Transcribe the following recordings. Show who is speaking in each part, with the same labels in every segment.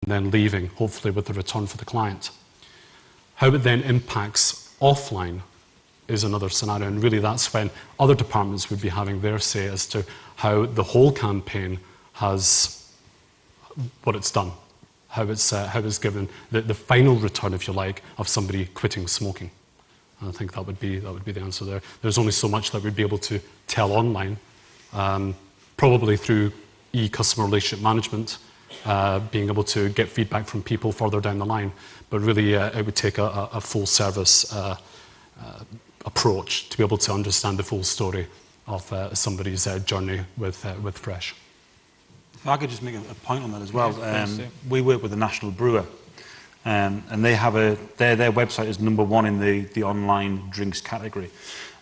Speaker 1: then leaving, hopefully with a return for the client. How it then impacts offline is another scenario, and really that's when other departments would be having their say as to how the whole campaign has, what it's done, how it's given the final return, if you like, of somebody quitting smoking. And I think that would be the answer there. There's only so much that we'd be able to tell online, probably through customer relationship management, being able to get feedback from people further down the line, but really it would take a full service approach to be able to understand the full story of somebody's journey with Fresh.
Speaker 2: If I could just make a point on that as well. We work with a national brewer, and they have their website is #1 in the online drinks category,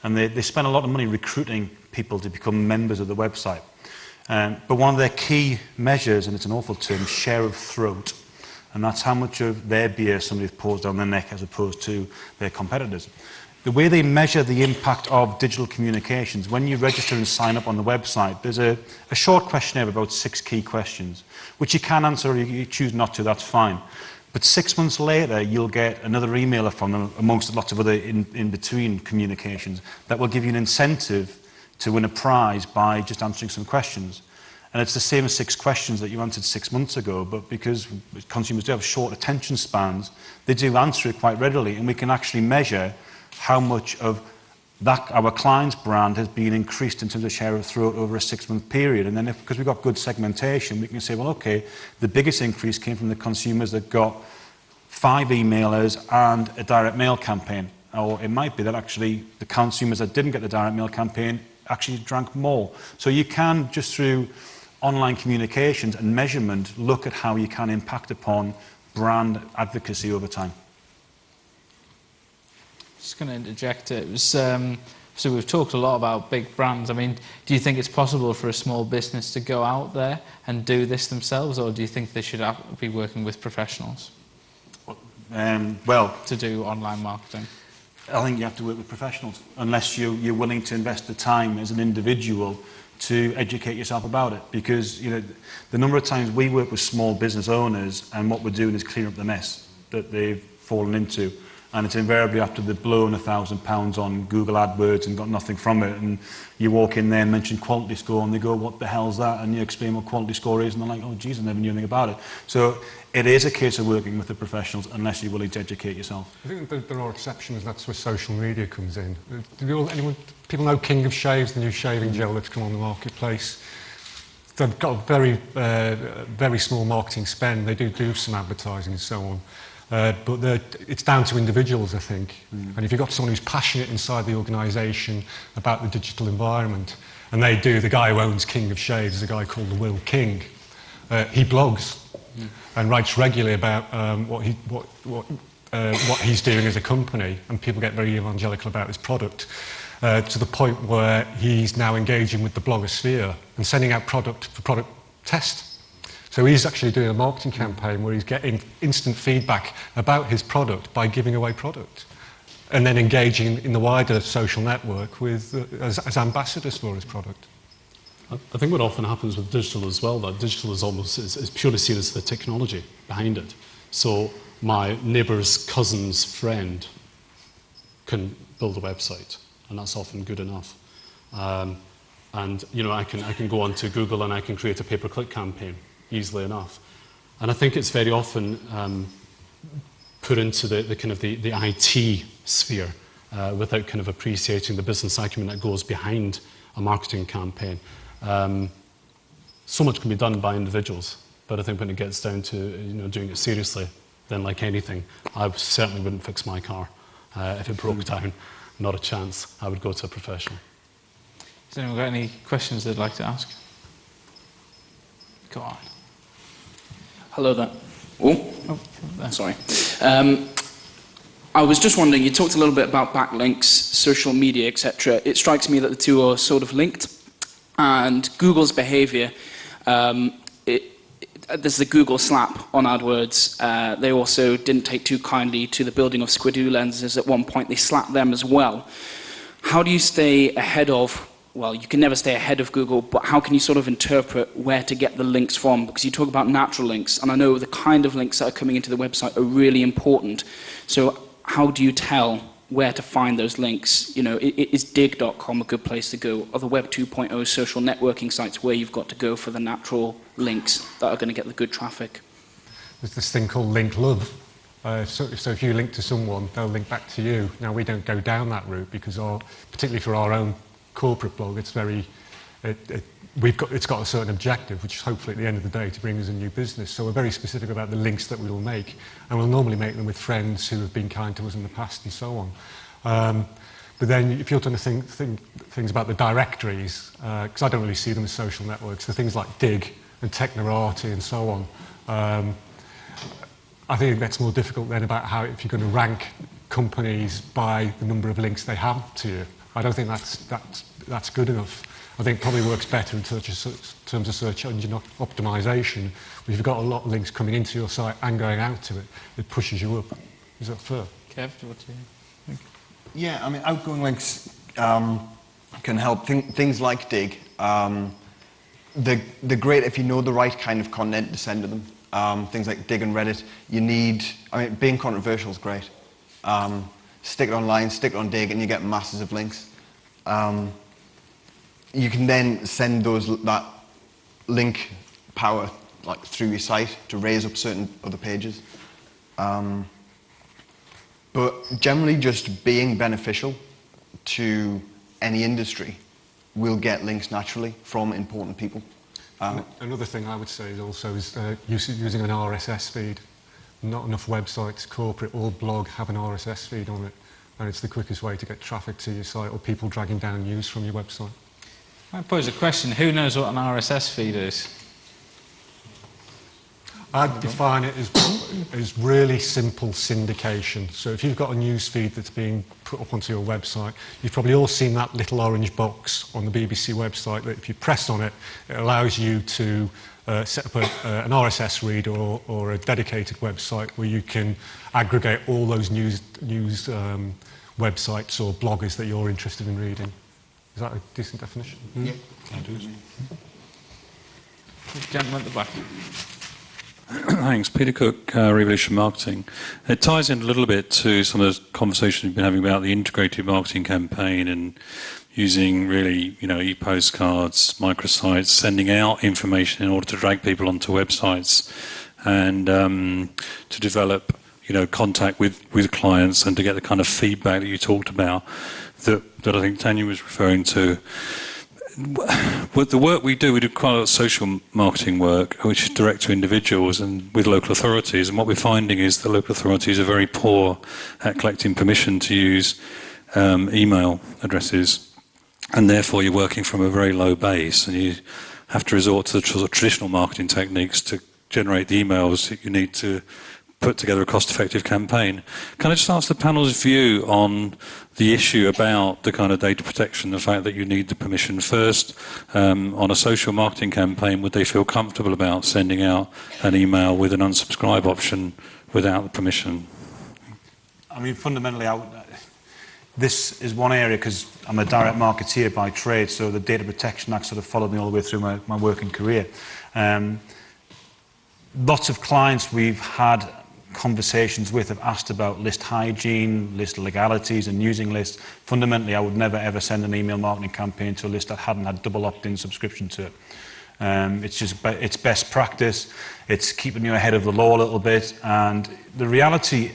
Speaker 2: and they spend a lot of money recruiting people to become members of the website. But one of their key measures, and it's an awful term, share of throat, and that's how much of their beer somebody pours down their neck as opposed to their competitors. The way they measure the impact of digital communications, when you register and sign up on the website, there's a short questionnaire of about 6 key questions, which you can answer or you choose not to, that's fine. But 6 months later, you'll get another emailer from them, amongst lots of other in-between communications, that will give you an incentive to win a prize by just answering some questions. And it's the same as 6 questions that you answered 6 months ago, but because consumers do have short attention spans, they do answer it quite readily, and we can actually measure how much of that our client's brand has been increased in terms of share of throat over a 6-month period. And then because we've got good segmentation, we can say, well, okay, the biggest increase came from the consumers that got 5 emailers and a direct mail campaign. Or it might be that actually the consumers that didn't get the direct mail campaign actually drank more. So you can, just through online communications and measurement, look at how you can impact upon brand advocacy over time.
Speaker 3: Just going to interject. It was so we've talked a lot about big brands. I mean, do you think it's possible for a small business to go out there and do this themselves, or do you think they should be working with professionals?
Speaker 2: Well,
Speaker 3: to do online marketing,
Speaker 2: I think you have to work with professionals unless you're willing to invest the time as an individual to educate yourself about it. Because the number of times we work with small business owners, and what we're doing is clearing up the mess that they've fallen into. And it's invariably after they've blown £1,000 on Google AdWords and got nothing from it. And you walk in there and mention quality score, and they go, what the hell's that? And you explain what quality score is, and they're like, oh, geez, I never knew anything about it. So it is a case of working with the professionals unless you're willing to educate yourself. I think that there are exceptions. That's where social media comes in. People know King of Shaves, the new shaving gel that's come on the marketplace. They've got a very small marketing spend. They do some advertising and so on. But it's down to individuals, I think. And if you've got someone who's passionate inside the organisation about the digital environment, and the guy who owns King of Shaves is a guy called Will King. He blogs and writes regularly about what he's doing as a company, and people get very evangelical about his product, to the point where he's now engaging with the blogosphere and sending out product for product test. So he's actually doing a marketing campaign where he's getting instant feedback about his product by giving away product, and then engaging in the wider social network with as ambassadors for his product.
Speaker 1: I think what often happens with digital as well, that digital is almost is purely seen as the technology behind it. So my neighbour's cousin's friend can build a website, and that's often good enough. And I can go onto Google and I can create a pay-per-click campaign easily enough. And I think it's very often put into the kind of the IT sphere without kind of appreciating the business acumen that goes behind a marketing campaign. So much can be done by individuals, but I think when it gets down to doing it seriously, then like anything, I certainly wouldn't fix my car if it broke down. Not a chance. I would go to a professional.
Speaker 3: Has anyone got any questions they'd like to ask? Go on.
Speaker 4: Hello there. Sorry. I was just wondering, you talked a little bit about backlinks, social media, etc. It strikes me that the two are sort of linked. And Google's behaviour, there's the Google slap on AdWords. They also didn't take too kindly to the building of Squidoo lenses at one point. They slapped them as well. How do you stay ahead of well, you can never stay ahead of Google, but how can you sort of interpret where to get the links from? Because you talk about natural links, and I know the kind of links that are coming into the website are really important. So how do you tell where to find those links? You know, is dig.com a good place to go? Are the Web 2.0 social networking sites where you've got to go for the natural links that are going to get the good traffic?
Speaker 5: There's this thing called link love. So if you link to someone, they'll link back to you. Now, we don't go down that route because, particularly for our own corporate blog, it's got a certain objective, which is hopefully at the end of the day to bring us a new business. So we're very specific about the links that we will make, and we'll normally make them with friends who have been kind to us in the past and so on. But then if you're trying to think things about the directories, because I don't really see them as social networks, the things like Dig and Technorati and so on, I think it gets more difficult then about how, if you're going to rank companies by the number of links they have to you. I don't think that's good enough. I think it probably works better in terms of search engine optimization. If you've got a lot of links coming into your site and going out to it, it pushes you up. Is that fair?
Speaker 3: Kev, what do you think?
Speaker 6: Yeah, I mean, outgoing links can help. Things like Dig, they're great if you know the right kind of content to send to them. Things like Dig and Reddit, being controversial is great. Stick it online, stick it on Dig, and you get masses of links. You can then send that link power through your site to raise up certain other pages. But generally, just being beneficial to any industry will get links naturally from important people.
Speaker 5: Another thing I would say is also using an RSS feed. Not enough websites, corporate or blog, have an RSS feed on it, and it's the quickest way to get traffic to your site or people dragging down news from your website.
Speaker 3: I pose a question. Who knows what an RSS feed is?
Speaker 5: I'd define it as really simple syndication. So if you've got a news feed that's being put up onto your website, you've probably all seen that little orange box on the BBC website that if you press on it, it allows you to set up an RSS read or a dedicated website where you can aggregate all those news websites or bloggers that you're interested in reading. Is that a decent definition?
Speaker 6: Yeah.
Speaker 2: I do.
Speaker 3: Gentleman at the back.
Speaker 7: Thanks. Peter Cook, Revolution Marketing. It ties in a little bit to some of the conversations we've been having about the integrated marketing campaign and using really, e-postcards, microsites, sending out information in order to drag people onto websites and to develop, contact with clients and to get the kind of feedback that you talked about that I think Tanya was referring to. With the work we do quite a lot of social marketing work, which is direct to individuals and with local authorities. And what we're finding is that local authorities are very poor at collecting permission to use email addresses. And therefore, you're working from a very low base. And you have to resort to the sort of traditional marketing techniques to generate the emails that you need to put together a cost-effective campaign. Can I just ask the panel's view on the issue about the kind of data protection, the fact that you need the permission first on a social marketing campaign? Would they feel comfortable about sending out an email with an unsubscribe option without the permission?
Speaker 2: I mean, fundamentally, this is one area, because I'm a direct marketeer by trade, so the data protection act sort of followed me all the way through my working career. Lots of clients we've had conversations with have asked about list hygiene, list legalities and using lists. Fundamentally, I would never ever send an email marketing campaign to a list that hadn't had double opt-in subscription to it. It's best practice. It's keeping you ahead of the law a little bit. And the reality,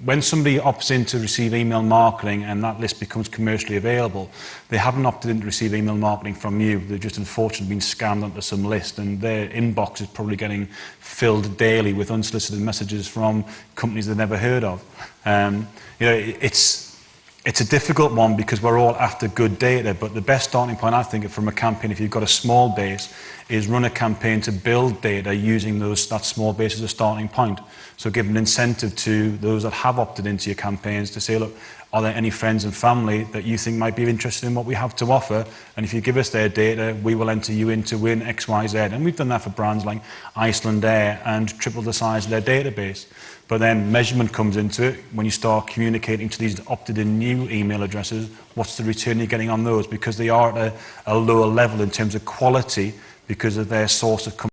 Speaker 2: when somebody opts in to receive email marketing and that list becomes commercially available, they haven't opted in to receive email marketing from you. They've just unfortunately been scammed onto some list, and their inbox is probably getting filled daily with unsolicited messages from companies they've never heard of. It's a difficult one because we're all after good data, but the best starting point, I think, from a campaign, if you've got a small base, is run a campaign to build data using that small base as a starting point. So give an incentive to those that have opted into your campaigns to say, look, are there any friends and family that you think might be interested in what we have to offer? And if you give us their data, we will enter you in to win X, Y, Z. And we've done that for brands like Iceland Air and tripled the size of their database. But then measurement comes into it. When you start communicating to these opted-in new email addresses, what's the return you're getting on those? Because they are at a lower level in terms of quality because of their source of coming